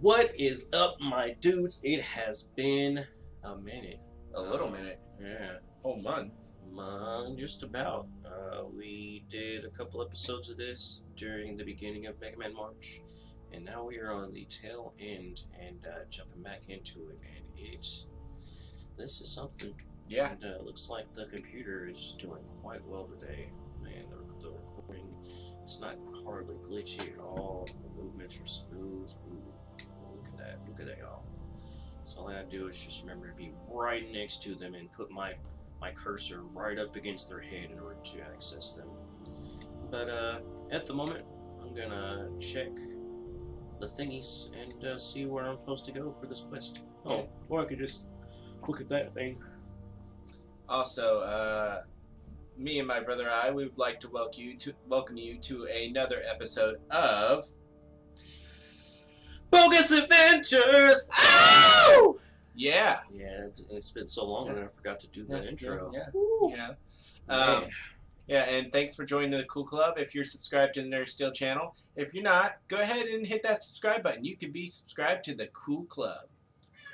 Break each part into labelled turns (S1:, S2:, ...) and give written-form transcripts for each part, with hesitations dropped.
S1: What is up, my dudes? It has been a minute.
S2: A little minute.
S1: Yeah.
S2: Whole month.
S1: Just about. We did a couple episodes of this during the beginning of Mega Man March, and now we are on the tail end and jumping back into it, and this is something.
S2: Yeah.
S1: And looks like the computer is doing quite well today. Man, the recording, it's not hardly glitchy at all. The movements are smooth. Ooh, look at that. Look at that, y'all. So all I gotta do is just remember to be right next to them and put my cursor right up against their head in order to access them. But at the moment, I'm gonna check the thingies and see where I'm supposed to go for this quest. Oh, or I could just look at that thing.
S2: Also, me and my brother we would like to welcome you to another episode of
S1: Bogus Adventures! Ow!
S2: Yeah.
S1: Yeah, it's been so long and I forgot to do the intro.
S2: Yeah. Yeah, and thanks for joining the Cool Club. If you're subscribed to the Nerd Steel channel, if you're not, go ahead and hit that subscribe button. You can be subscribed to the Cool Club.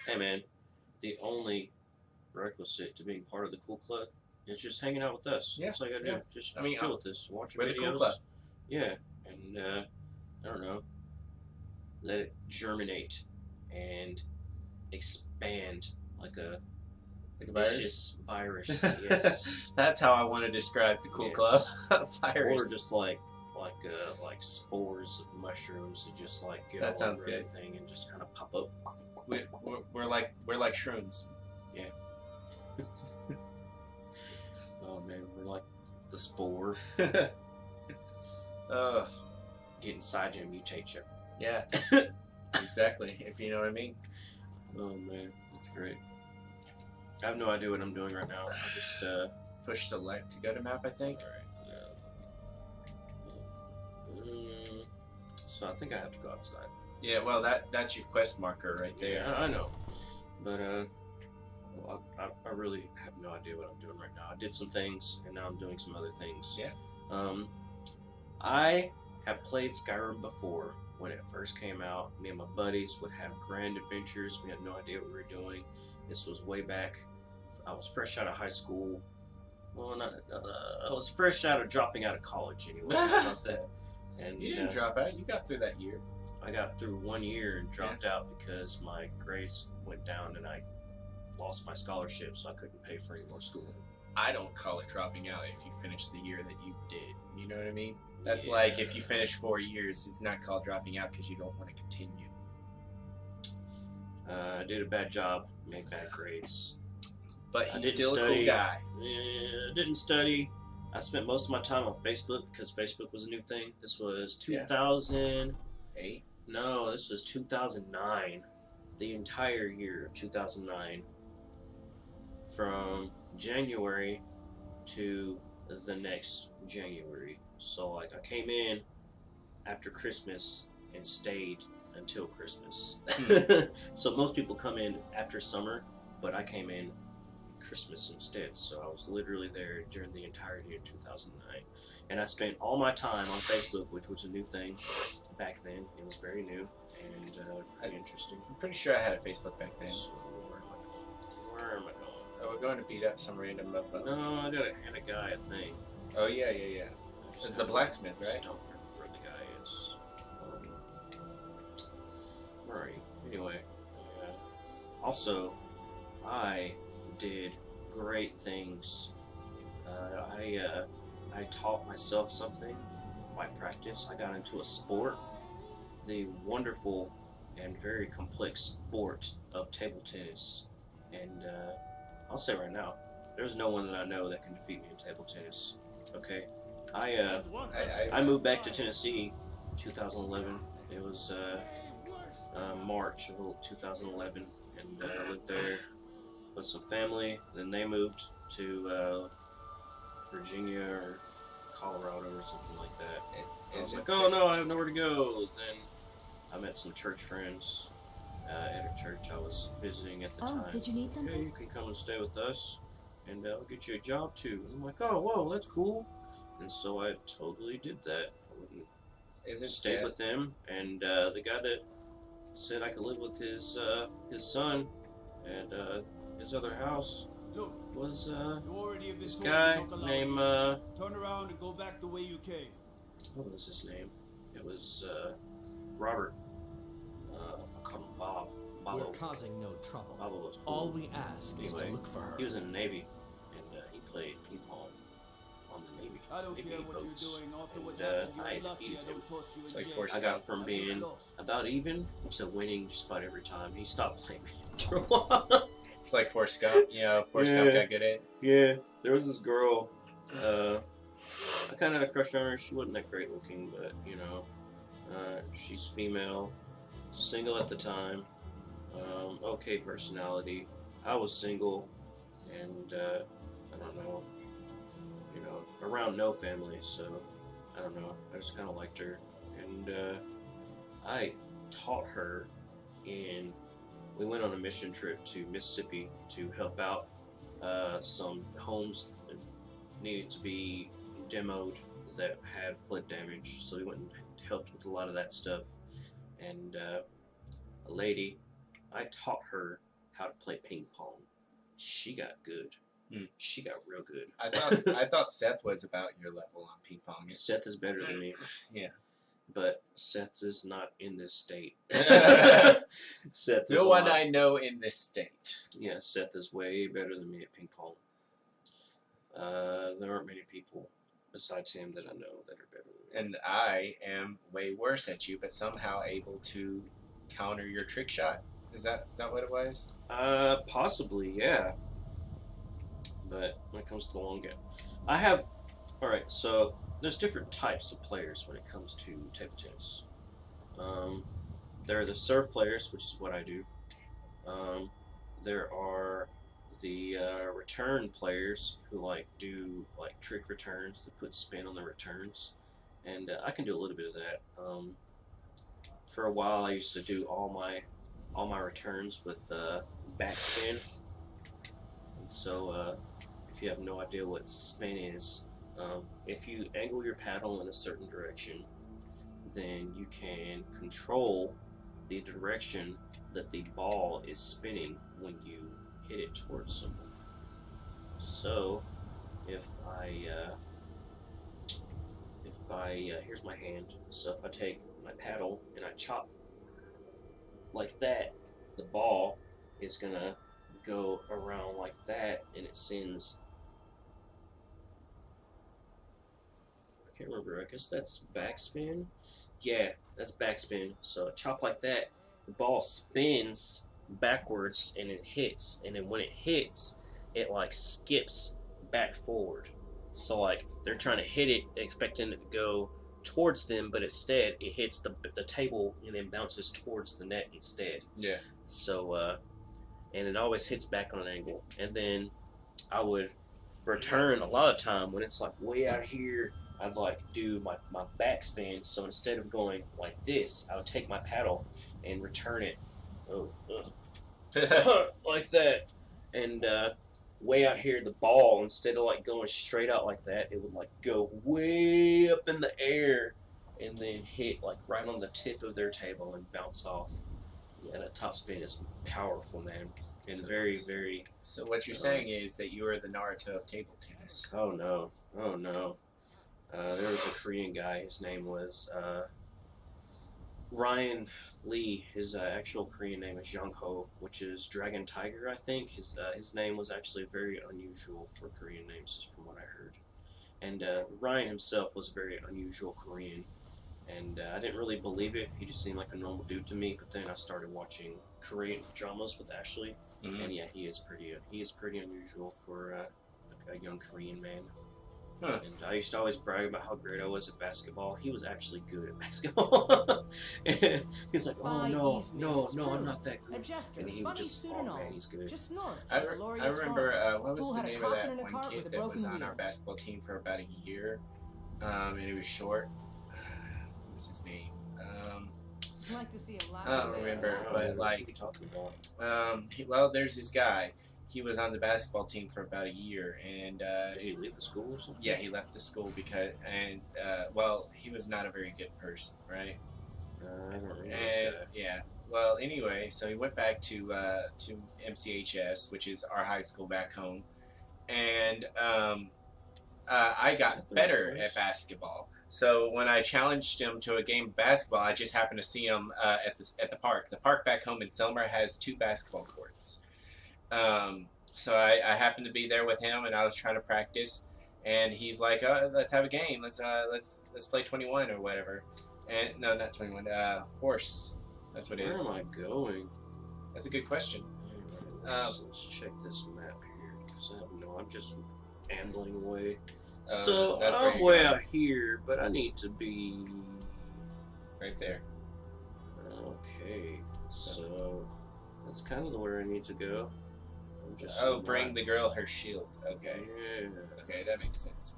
S1: Hey man, the only requisite to being part of the Cool Club is just hanging out with us.
S2: Yeah,
S1: That's all I gotta do. Just chill with us, watch
S2: we're
S1: videos.
S2: The Cool Club.
S1: Yeah, and I don't know, let it germinate and expand like a vicious virus. Yes.
S2: That's how I want to describe the Cool Club. Virus.
S1: Or just like spores of mushrooms that just like get
S2: that
S1: all
S2: sounds
S1: over
S2: good.
S1: everything and just kind of pop up.
S2: We're like shrooms.
S1: Yeah. Oh man, we're like the spore. Get inside you and mutate you.
S2: Yeah. Exactly. If you know what I mean.
S1: Oh man, that's great. I have no idea what I'm doing right now. I just
S2: push select to go to map, I think.
S1: Alright. So I think I have to go outside.
S2: Yeah, well that's your quest marker right there.
S1: Yeah, I know. But well, I really have no idea what I'm doing right now. I did some things and now I'm doing some other things.
S2: Yeah.
S1: I have played Skyrim before. When it first came out, me and my buddies would have grand adventures. We had no idea what we were doing. This was way back. I was fresh out of high school. Well, I was fresh out of dropping out of college anyway. How about that? And
S2: you didn't drop out. You got through that year.
S1: I got through 1 year and dropped out because my grades went down and I lost my scholarship, so I couldn't pay for any more schooling.
S2: I don't call it dropping out if you finish the year that you did. You know what I mean? That's like if you finish 4 years, it's not called dropping out because you don't want to continue.
S1: I did a bad job, made bad grades.
S2: But he's still a cool guy.
S1: Yeah, didn't study. I spent most of my time on Facebook because Facebook was a new thing. This was 2008? No, this was 2009. The entire year of 2009. From January to the next January. So like I came in after Christmas and stayed until Christmas. So most people come in after summer, but I came in Christmas instead. So I was literally there during the entirety of 2009. And I spent all my time on Facebook, which was a new thing back then. It was very new and pretty interesting.
S2: I'm pretty sure I had a Facebook back then.
S1: So where am I going?
S2: Oh, we're going to beat up some random mofo.
S1: No, I gotta hand a guy a thing.
S2: Oh yeah. It's the blacksmith, right?
S1: I don't remember where the guy is. Where are you? Anyway. Also, I did great things. I taught myself something by practice. I got into a sport, the wonderful and very complex sport of table tennis. And I'll say right now, there's no one that I know that can defeat me in table tennis. Okay, I moved back to Tennessee, 2011. It was March of 2011, and I lived there with some family. Then they moved to Virginia or Colorado or something like that. I was like, oh no, I have nowhere to go. Then I met some church friends at a church I was visiting at the time.
S3: Did you need something?
S1: Okay, you can come and stay with us, and I'll get you a job too. And I'm like, oh, whoa, that's cool. And so I totally did that. I wouldn't stay with them, and the guy that said I could live with his son, and his other house was this guy named
S3: Turn around and go back the way you came.
S1: what was his name? It was Robert. I called him Bob.
S4: We're causing no trouble.
S1: Bob was cool.
S4: All we ask is to look for her.
S1: He was in the Navy, and he played ping pong on the Navy.
S3: I don't
S1: Navy
S3: care what
S1: boats.
S3: you're doing. After what
S1: And
S3: happened,
S1: I
S3: you're lucky
S1: defeated
S3: I
S1: him.
S3: don't toss you
S2: It's
S3: in
S2: like
S3: jail.
S2: Forrest
S1: I got from being about even to winning just about every time. He stopped playing me after a while.
S2: It's like Forrest Gump. Forrest Gump got good at it.
S1: Yeah, there was this girl. I kind of had a crush on her. She wasn't that great looking, but she's female, single at the time, okay personality. I was single, and I don't know, around no family, so I don't know. I just kind of liked her, and I taught her we went on a mission trip to Mississippi to help out some homes that needed to be demoed that had flood damage. So we went and helped with a lot of that stuff. And a lady, I taught her how to play ping pong. She got good. She got real good.
S2: I thought Seth was about your level on ping pong.
S1: Seth is better than me.
S2: Yeah.
S1: But Seth is not in this state. Seth is
S2: No one I know in this state.
S1: Yeah, Seth is way better than me at ping pong. There aren't many people besides him that I know that are better than me.
S2: And I am way worse at you, but somehow able to counter your trick shot. Is that what it was?
S1: Possibly, yeah. But when it comes to the long game, alright, so there's different types of players when it comes to table tennis. There are the serve players, which is what I do. There are the return players who do trick returns that put spin on the returns, and I can do a little bit of that. For a while, I used to do all my returns with backspin. And so, if you have no idea what spin is, if you angle your paddle in a certain direction, then you can control the direction that the ball is spinning when you hit it towards someone. So, if I here's my hand. So if I take my paddle and I chop like that, the ball is gonna go around like that, and it sends. I can't remember. I guess that's backspin. Yeah, that's backspin. So I chop like that. The ball spins backwards and it hits, and then when it hits, it skips back forward. So they're trying to hit it, expecting it to go towards them, but instead it hits the table and then bounces towards the net instead.
S2: Yeah.
S1: So and it always hits back on an angle. And then I would return a lot of time when it's way out here. I'd do my backspin. So instead of going like this, I would take my paddle and return it like that. And way out here, the ball, instead of going straight out like that, it would go way up in the air and then hit right on the tip of their table and bounce off. Yeah, that top spin is powerful, man, and very, very.
S2: So what you're saying is that you are the Naruto of table tennis.
S1: Oh no! Oh no! There was a Korean guy. His name was Ryan Lee. His actual Korean name is Young Ho, which is Dragon Tiger, I think. His name was actually very unusual for Korean names, from what I heard. And Ryan himself was a very unusual Korean. And I didn't really believe it. He just seemed like a normal dude to me. But then I started watching Korean dramas with Ashley, and yeah, he is pretty unusual for a young Korean man.
S2: Huh.
S1: And I used to always brag about how great I was at basketball. He was actually good at basketball. And he's like, "Oh no, I'm not that good." And he would just, "Oh man, he's good."
S2: I remember what was the name of that one kid that was on our basketball team for about a year, and he was short. What's his name? I don't remember, but well, there's this guy. He was on the basketball team for about a year, and
S1: did he leave the school or something?
S2: Yeah, he left the school because, he was not a very good person, right?
S1: I don't remember this guy.
S2: Yeah, well, anyway, so he went back to MCHS, which is our high school back home, and I got better at basketball. So when I challenged him to a game of basketball, I just happened to see him at the park. The park back home in Selmer has 2 basketball courts. So I happened to be there with him, and I was trying to practice. And he's like, "Let's have a game. Let's play 21 or whatever." And no, not 21. Horse. That's what it is.
S1: Where am I going?
S2: That's a good question.
S1: Let's check this map here, because I'm just ambling away. So I'm way out here, but I need to be
S2: right there.
S1: Okay, so that's kind of where I need to go. I'm just
S2: bring the girl her shield. Okay.
S1: Yeah.
S2: Okay, that makes sense.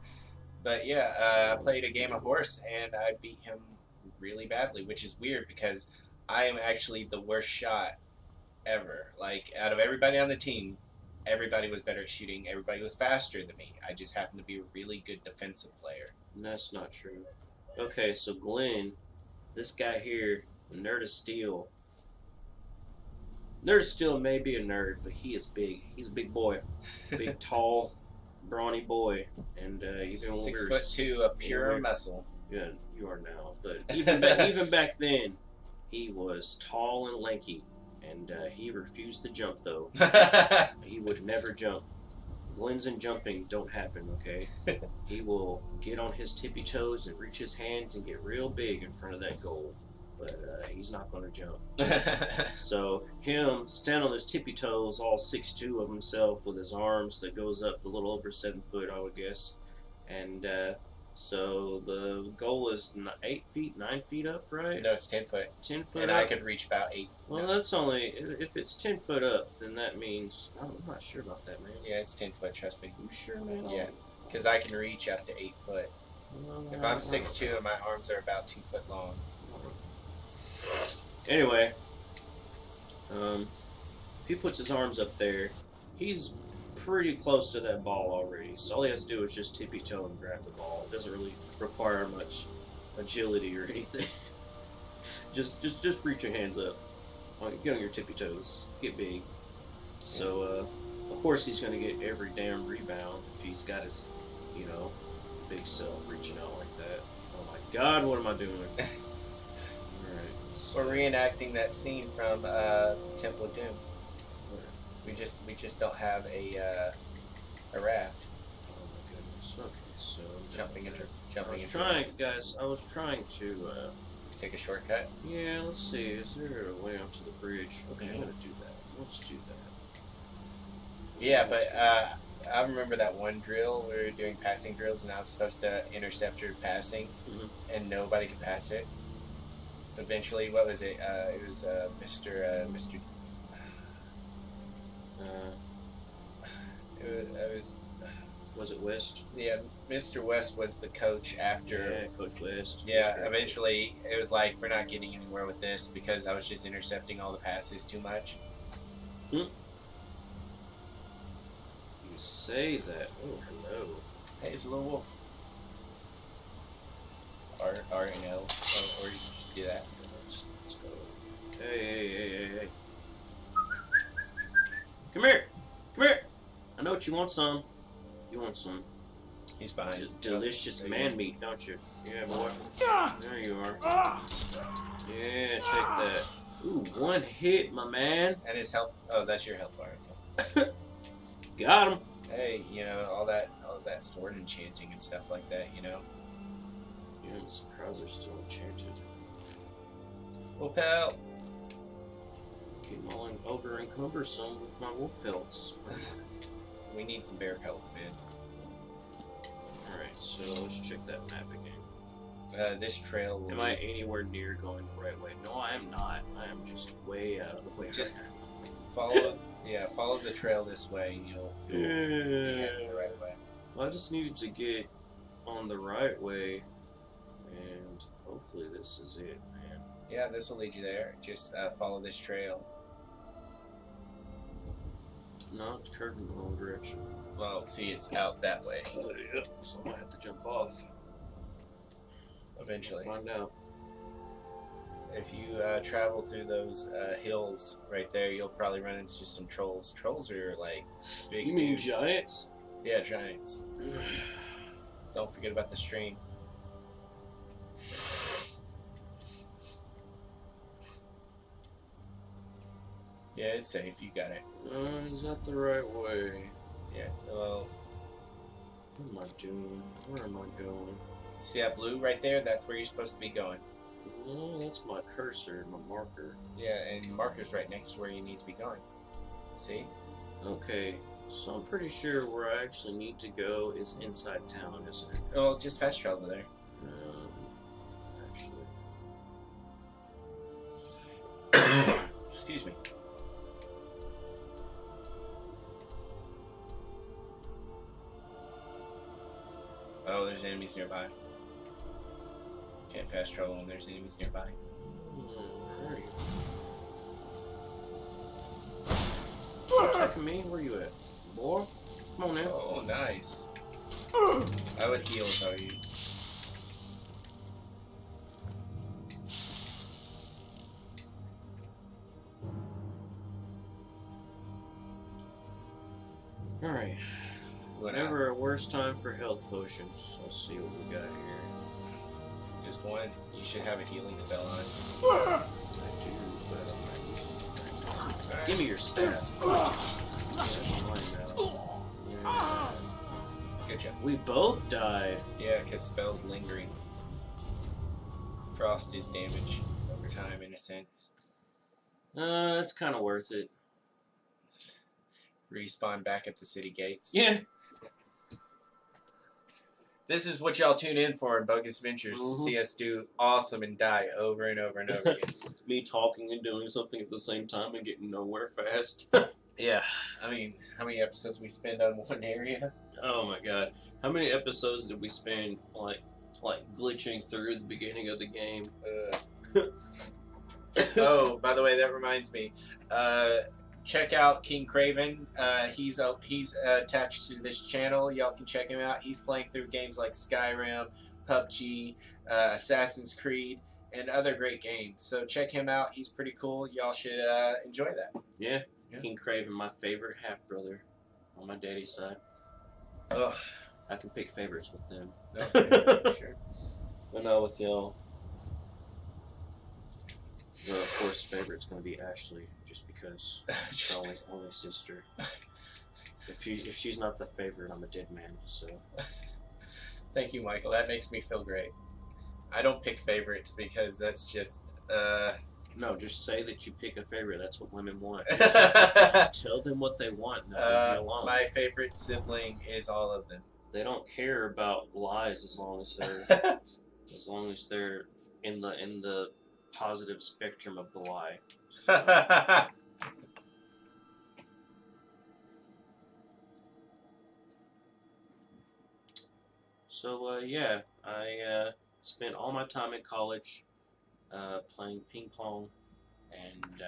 S2: But yeah, I played a game of horse and I beat him really badly, which is weird because I am actually the worst shot ever. Like, out of everybody on the team, everybody was better at shooting. Everybody was faster than me. I just happened to be a really good defensive player.
S1: That's not true. Okay, so Glenn, this guy here, the Nerd of Steel. Nerd of Steel may be a nerd, but he is big. He's a big boy. Big, tall, brawny boy. And even when
S2: 6'2", of pure muscle.
S1: Yeah, you are now. But even back then, he was tall and lanky. And he refused to jump, though. He would never jump. Glens and jumping don't happen, okay? He will get on his tippy toes and reach his hands and get real big in front of that goal. But he's not going to jump. So him stand on his tippy toes, all 6'2" of himself, with his arms that goes up a little over 7 foot, I would guess. And so the goal is 8 feet, 9 feet up, right?
S2: No, it's 10 foot.
S1: 10 foot
S2: and
S1: up?
S2: I could reach about 8.
S1: Well, that's only, if it's 10 foot up, then that means, I'm not sure about that, man.
S2: Yeah, it's 10 foot, trust me.
S1: You sure, man?
S2: Yeah, because I can reach up to 8 foot. If I'm 6'2" and my arms are about 2 foot long.
S1: Anyway, if he puts his arms up there, he's pretty close to that ball already. So all he has to do is just tippy toe and grab the ball. It doesn't really require much agility or anything. just reach your hands up. Get on your tippy toes. Get big. So of course he's gonna get every damn rebound if he's got his, big self reaching out like that. Oh my God, what am I doing?
S2: We're reenacting that scene from Temple of Doom. We just don't have a raft.
S1: Oh my goodness. Okay, so
S2: jumping into
S1: guys. I was trying to
S2: take a shortcut.
S1: Yeah, let's see. Is there a way onto the bridge? Okay, I'm gonna do that. Let's do that.
S2: Yeah, but I remember that one drill where we were doing passing drills, and I was supposed to intercept your passing, and nobody could pass it. Eventually, what was it? It was Mr. It was.
S1: Was it West?
S2: Yeah, Mr. West was the coach after.
S1: Yeah, Coach West.
S2: Yeah, eventually it was like, we're not getting anywhere with this because I was just intercepting all the passes too much.
S1: You say that. Oh, hello.
S2: Hey, it's a little wolf. R and L, or you can just do that.
S1: Let's go. Hey. Come here. I know what you want, some. You want some.
S2: He's behind.
S1: Delicious man meat, don't you? Yeah, boy. There you are. Yeah, take that. Ooh, one hit, my man.
S2: And his health. Oh, that's your health bar. Okay.
S1: Got him.
S2: Hey, all that sword enchanting and stuff like that.
S1: Yeah, I'm surprised they're still enchanted.
S2: Well, pal.
S1: Keep all over encumbersome with my wolf pelts.
S2: We need some bear pelts, man.
S1: Alright, so let's check that map again.
S2: This trail will
S1: Am I anywhere near going the right way? No, I am not. I am just way out of the way.
S2: Just follow the trail this way and you'll be heading the right way.
S1: Well, I just needed to get on the right way, and hopefully this is it, man.
S2: Yeah, this will lead you there. Just follow this trail.
S1: No, it's curving the wrong direction.
S2: Well, see, it's out that way.
S1: Yep, so I'm gonna have to jump off.
S2: Eventually.
S1: We'll find out.
S2: if you travel through those hills right there, you'll probably run into some trolls. Trolls are like big.
S1: You mean
S2: dudes.
S1: giants?
S2: Yeah, giants. Don't forget about the stream. Yeah, it's safe. You got it.
S1: Is that the right way?
S2: Yeah. Well,
S1: what am I doing? Where am I going?
S2: See that blue right there? That's where you're supposed to be going.
S1: Oh, that's my cursor, my marker.
S2: Yeah, and the marker's right next to where you need to be going. See?
S1: Okay, so I'm pretty sure where I actually need to go is inside town, isn't it?
S2: Well, just fast travel there.
S1: Actually.
S2: Excuse me. Oh, there's enemies nearby. Can't fast travel when there's enemies nearby.
S1: Where are you? Attacking me? Where you at? Boy? Come on now.
S2: Oh, nice. I would heal if I were you.
S1: Alright. Whenever a worse time for health potions. Let's see what we got here.
S2: Just one. You should have a healing spell on.
S1: I do, but I'm not using it. Right. Give me your staff. Yeah, that's mine now. Yeah.
S2: Good job.
S1: We both died.
S2: Yeah, because spells lingering. Frost is damage over time, in a sense.
S1: It's kind of worth it.
S2: Respawn back at the city gates.
S1: Yeah.
S2: This is what y'all tune in for in Bogus Ventures, to see us do awesome and die over and over and over again.
S1: Me talking and doing something at the same time and getting nowhere fast.
S2: Yeah, I mean, how many episodes we spend on one area?
S1: Oh my god. How many episodes did we spend, like glitching through the beginning of the game?
S2: Oh, by the way, that reminds me. Check out King Craven. He's attached to this channel. Y'all can check him out. He's playing through games like Skyrim, PUBG, Assassin's Creed, and other great games. So check him out. He's pretty cool. Y'all should enjoy that.
S1: Yeah. King Craven, my favorite half-brother on my daddy's side.
S2: Ugh.
S1: I can pick favorites with them.
S2: Okay, sure.
S1: But no, with y'all. Well, of course, favorite's going to be Ashley, just because she's only sister. If she's not the favorite, I'm a dead man. So.
S2: Thank you, Michael. That makes me feel great. I don't pick favorites because that's just.
S1: No, just say that you pick a favorite. That's what women want. Just tell them what they want. And leave me alone.
S2: My favorite sibling is all of them.
S1: They don't care about lies as long as they're in the positive spectrum of the lie. So yeah, I spent all my time in college playing ping pong and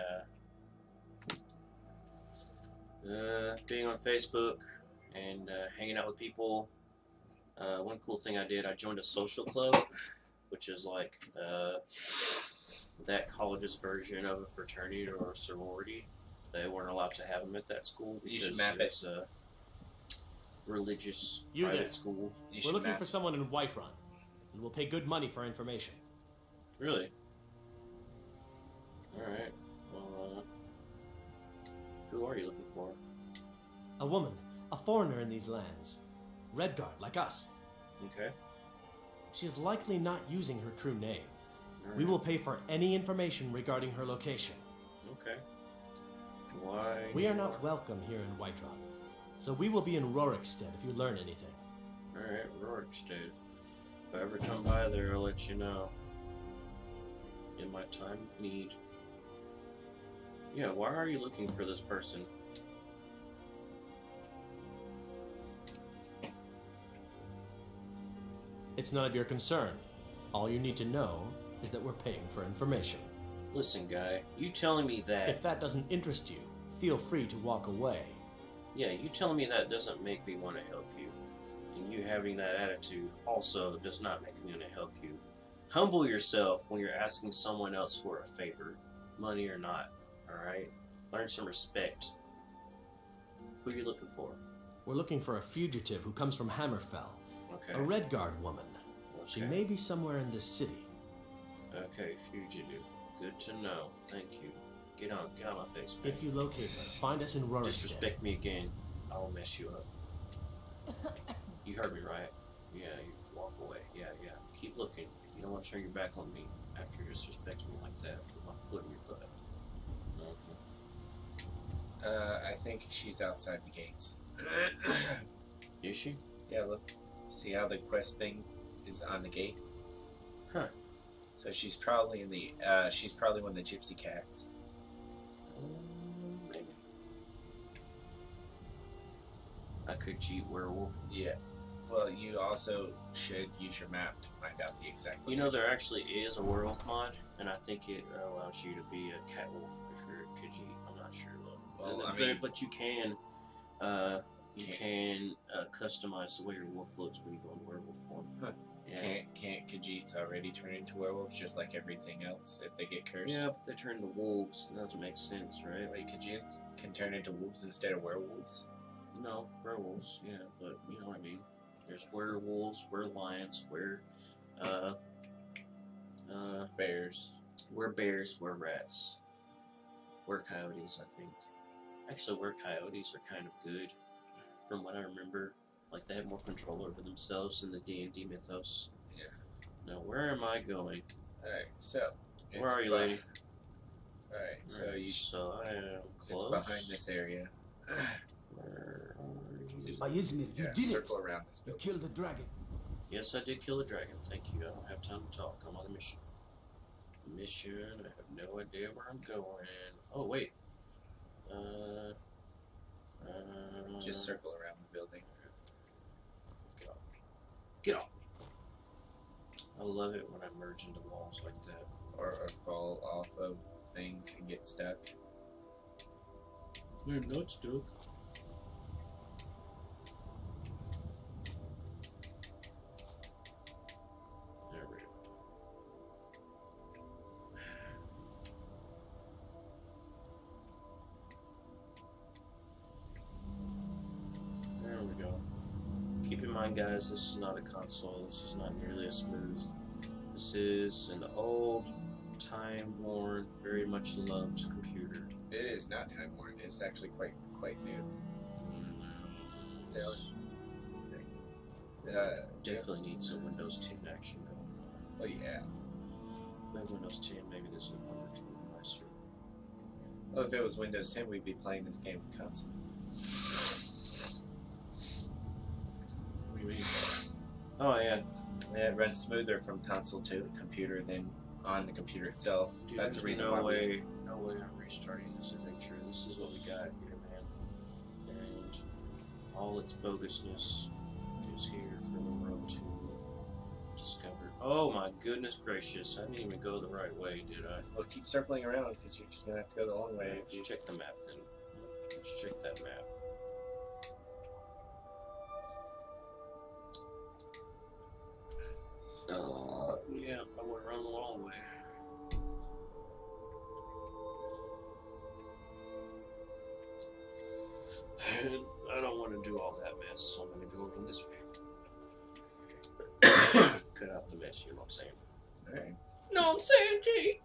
S1: being on Facebook and hanging out with people. One cool thing I did, I joined a social club, which is like that college's version of a fraternity or a sorority. They weren't allowed to have them at that school.
S2: You should map it.
S1: It's a religious private school.
S4: We're looking for someone in Whiterun, and we'll pay good money for information.
S1: Really? Alright. Well, who are you looking for?
S4: A woman, a foreigner in these lands. Redguard, like us.
S1: Okay.
S4: She is likely not using her true name.
S1: Right.
S4: We will pay for any information regarding her location.
S1: Okay. Why?
S4: We are not welcome here in Whiterun, so we will be in Rorikstead if you learn anything.
S1: Alright, Rorikstead. If I ever come by there, I'll let you know. In my time of need. Yeah, why are you looking for this person?
S4: It's none of your concern. All you need to know is that we're paying for information.
S1: Listen, guy, you telling me that...
S4: If that doesn't interest you, feel free to walk away.
S1: Yeah, you telling me that doesn't make me want to help you. And you having that attitude also does not make me want to help you. Humble yourself when you're asking someone else for a favor, money or not. All right. Learn some respect. Who are you looking for?
S4: We're looking for a fugitive who comes from Hammerfell.
S1: Okay.
S4: A Redguard woman.
S1: Okay.
S4: She may be somewhere in this city.
S1: Okay, fugitive. Good to know. Thank you. Get on my face, man.
S4: If you locate her, find us in Rorikstead.
S1: Disrespect me again, I will mess you up. You heard me right. Yeah, you walk away. Yeah. Keep looking. You don't want to turn your back on me after you're disrespecting me like that. Put my foot in your butt.
S2: I think she's outside the gates.
S1: Is she?
S2: Yeah, look. See how the quest thing is on the gate?
S1: Huh.
S2: So she's probably in the, she's probably one of the gypsy cats.
S1: Maybe. I could cheat werewolf.
S2: Yeah. Well, you also should use your map to find out the exact location.
S1: You know, there actually is a werewolf mod, and I think it allows you to be a cat wolf if you're a Khajiit. I'm not sure though.
S2: Well,
S1: but you can, customize the way your wolf looks when you go into werewolf form.
S2: Huh.
S1: Yeah.
S2: Can't Khajiits already turn into werewolves just like everything else if they get cursed?
S1: Yeah, but they turn into wolves. That doesn't make sense, right?
S2: Like Khajiits can turn into wolves instead of werewolves?
S1: No, werewolves, yeah, but you know what I mean. There's werewolves, were-lions,
S2: Bears.
S1: Were-bears, were-rats. Were-coyotes, I think. Actually, were-coyotes are kind of good, from what I remember. Like, they have more control over themselves in the D&D mythos.
S2: Yeah.
S1: Now, where am I going?
S2: Alright, so.
S1: Where are you, lady?
S2: Alright, so
S1: Right,
S2: you.
S1: so I am close.
S2: It's behind this area.
S1: Where are you?
S3: By Izmir, you
S2: Yeah,
S3: did it.
S2: circle around this
S3: You
S2: building.
S3: killed the dragon.
S1: Yes, I did kill a dragon. Thank you. I don't have time to talk. I'm on a mission. I have no idea where I'm going. Oh, wait.
S2: Just circle around the building.
S1: Get off me. Get off me. I love it when I merge into walls like that.
S2: Or fall off of things and get stuck.
S1: I'm not stuck. There we go. There we go. Keep in mind, guys, this is not a console. This is not nearly as smooth. This is an old, time-worn, very much loved computer.
S2: It is not time worn. It's actually quite new.
S1: Definitely needs some Windows 10 action going on.
S2: Oh yeah.
S1: If we had Windows 10, maybe this would work a little nicer.
S2: Well, if it was Windows 10, we'd be playing this game on console.
S1: What do you mean? Oh yeah.
S2: It runs smoother from console to the computer than on the computer itself.
S1: Dude,
S2: That's the
S1: there's
S2: reason
S1: no
S2: why
S1: way I'm restarting this adventure. This is what we got here, man. And all its bogusness is here for the world to discover. Oh my goodness gracious! I didn't even go the right way, did I?
S2: Well, keep circling around because you're just gonna have to go the long way.
S1: Let's check the map then. Let's check that map. Yeah, I went around the long way. And I don't want to do all that mess, so I'm going to go in this way. Cut out the mess, you know what I'm saying?
S2: Alright.
S1: No, I'm saying, G!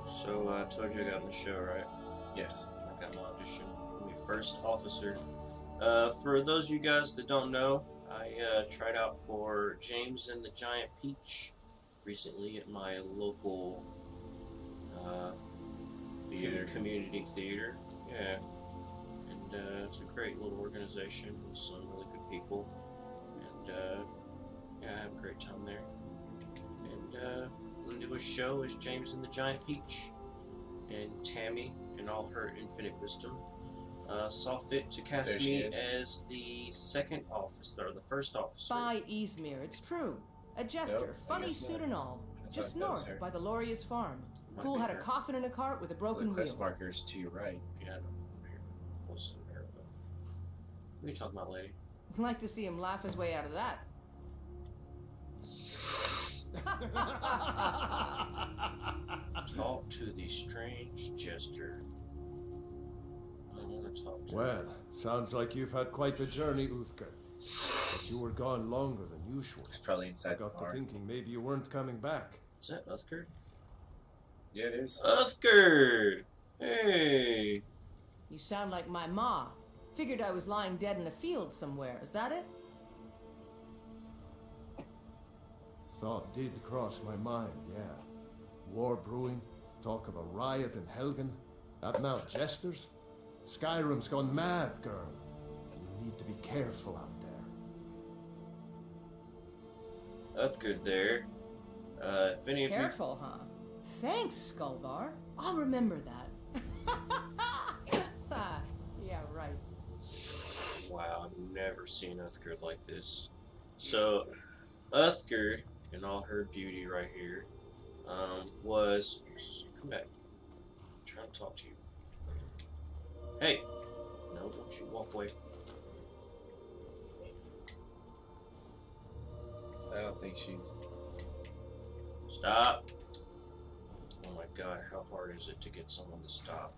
S1: So I told you I got in the show, right?
S2: Yes.
S1: I got my audition. I'm the first officer. For those of you guys that don't know, I tried out for James and the Giant Peach recently at my local community theater. Yeah. And it's a great little organization with some really good people. And yeah, I have a great time there. And the newest show is James and the Giant Peach. And Tammy, in all her infinite wisdom, saw fit to cast me as the second officer, or the first officer.
S5: By Izmir, it's true. A jester,
S2: Yep, I
S5: funny
S2: guess
S5: suit
S2: not.
S5: and all. Just
S2: thought that was
S5: north,
S2: her.
S5: by the Loria's farm.
S1: Might
S5: Fool
S1: be
S5: had a
S1: her.
S5: coffin in a cart with a
S2: The
S5: broken
S2: quest
S5: wheel.
S2: markers to your right.
S1: Yeah, I know. Here. What's the matter though? What are you talking about, lady?
S5: I'd like to see him laugh his way out of that.
S1: Talk to the strange jester. I want to talk to him.
S6: Well, sounds like you've had quite the journey, Uthgar. But you were gone longer than usual.
S2: It's probably
S6: I
S2: inside the
S6: got to
S2: bar.
S6: thinking maybe you weren't coming back.
S1: Is that Uthgard?
S2: Yeah, it is.
S1: Uthgard! Hey!
S5: You sound like my ma. Figured I was lying dead in a field somewhere. Is that it?
S6: Thought did cross my mind, yeah. War brewing, talk of a riot in Helgen. That now jesters? Skyrim's gone mad, girl. You need to be careful out there.
S1: Uthgard there. If any of you...
S5: Careful, huh? Thanks, Skulvar. I'll remember that. Yeah, right.
S1: Wow, I've never seen Uthgard like this. So, Uthgard, in all her beauty right here, was... Come back. I'm trying to talk to you. Hey! No, don't you walk away.
S2: I don't think she's.
S1: Stop! Oh my god, how hard is it to get someone to stop?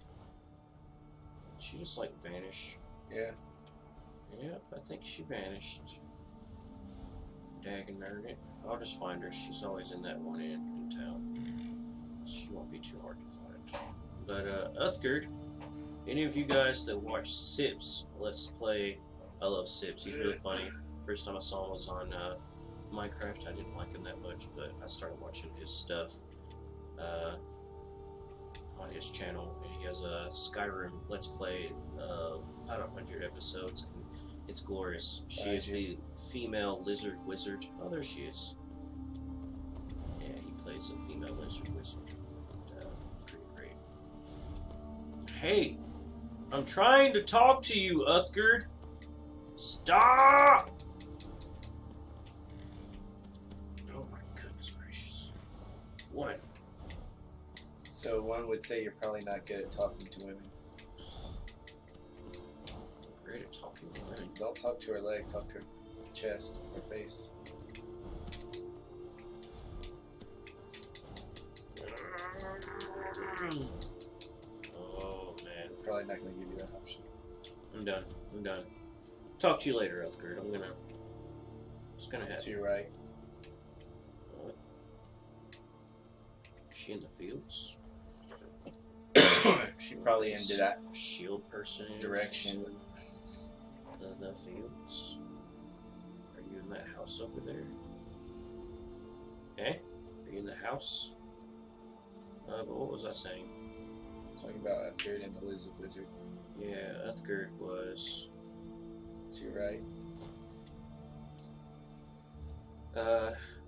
S1: Did she just, like, vanish?
S2: Yeah.
S1: Yep, I think she vanished. Daggin' it. I'll just find her. She's always in that one inn in town. She won't be too hard to find. But, Uthgard, any of you guys that watch Sips Let's Play, I love Sips. He's really funny. First time I saw him was on Minecraft. I didn't like him that much, but I started watching his stuff on his channel. And he has a Skyrim Let's Play of about 100 episodes. And it's glorious. She is the female lizard wizard. Oh, there she is. Yeah, he plays a female lizard wizard. Pretty great. Hey! I'm trying to talk to you, Uthgard! Stop! Oh my goodness gracious. What?
S2: So one would say you're probably not good at talking to women.
S1: Great at talking to women.
S2: Don't talk to her leg, talk to her chest, her face.
S1: Oh man.
S2: Probably not going to give you that option.
S1: I'm done. I'm done. Talk to you later, Uthgard. Just gonna have
S2: To your right.
S1: Is she in the fields?
S2: She probably into that
S1: Shield person
S2: direction.
S1: The fields. Are you in that house over there? Eh? Are you in the house? But what was I saying?
S2: Talking about Uthgard and the lizard wizard.
S1: Yeah, Uthgard was.
S2: To your right.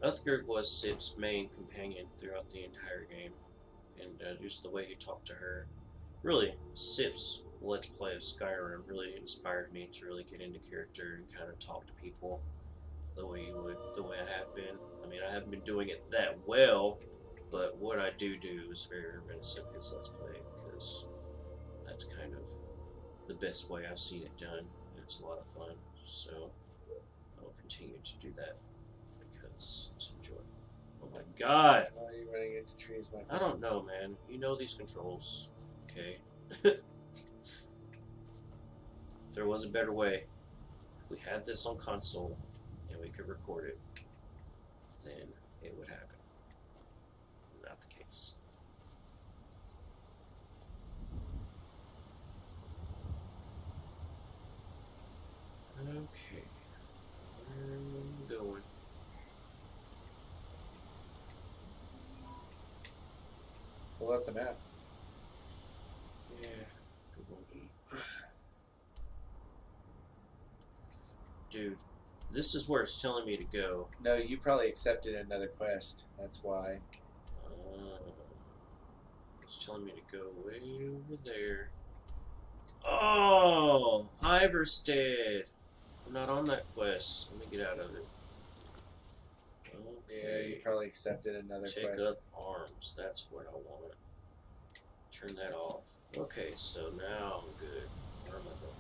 S1: Uthgard was Sid's main companion throughout the entire game, and just the way he talked to her. Really, Sip's Let's Play of Skyrim really inspired me to really get into character and kind of talk to people the way I have been. I mean, I haven't been doing it that well, but what I do is very reminiscent of his Let's Play, because that's kind of the best way I've seen it done, and it's a lot of fun, so I will continue to do that, because it's enjoyable. Oh my god!
S2: Why are you running into trees, my friend?
S1: I don't know, man. You know these controls, okay? If there was a better way, if we had this on console and we could record it, then it would happen. Not the case. Okay. Where am I going?
S2: Pull out the map.
S1: Yeah. Good one. Dude, this is where it's telling me to go.
S2: No, you probably accepted another quest. That's why.
S1: It's telling me to go way over there. Oh, Iverstead. I'm not on that quest. Let me get out of it.
S2: Yeah, you probably accepted another
S1: Take
S2: quest.
S1: up arms. That's what I want. Turn that off. Okay, so now I'm good. Where am I going?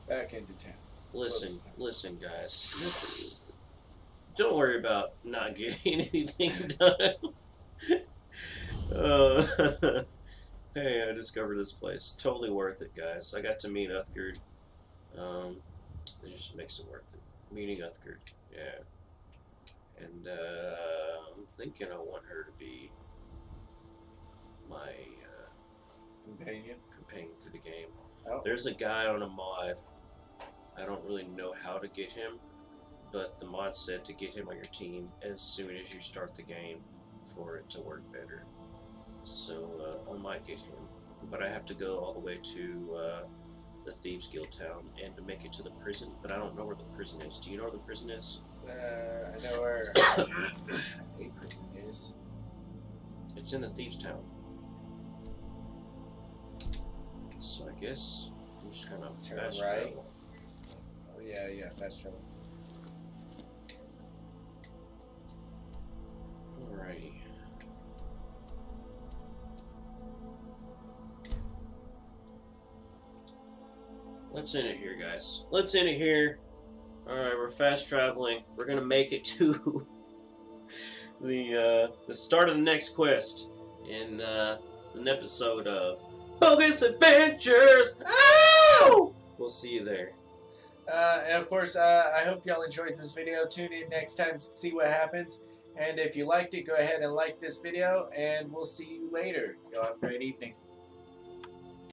S2: Back into town.
S1: Listen, guys. Listen. Don't worry about not getting anything done. Hey, I discovered this place. Totally worth it, guys. I got to meet Uthgard. It just makes it worth it. Meeting Uthgard, yeah. And I'm thinking I want her to be my
S2: Companion
S1: through the game.
S2: Oh.
S1: There's a guy on a mod. I don't really know how to get him, but the mod said to get him on your team as soon as you start the game for it to work better. So I might get him, but I have to go all the way to the Thieves Guild town and to make it to the prison, but I don't know where the prison is. Do you know where the prison is?
S2: I know where a prison is.
S1: It's in the Thieves town. So I guess I'm just gonna fast travel.
S2: Oh yeah, fast travel.
S1: Alrighty. Let's end it here, guys. Let's end it here. Alright, we're fast traveling. We're gonna make it to the start of the next quest in an episode of Bogus Adventures! Ow! We'll see you there.
S2: And of course, I hope y'all enjoyed this video. Tune in next time to see what happens. And if you liked it, go ahead and like this video. And we'll see you later. Y'all have a great evening.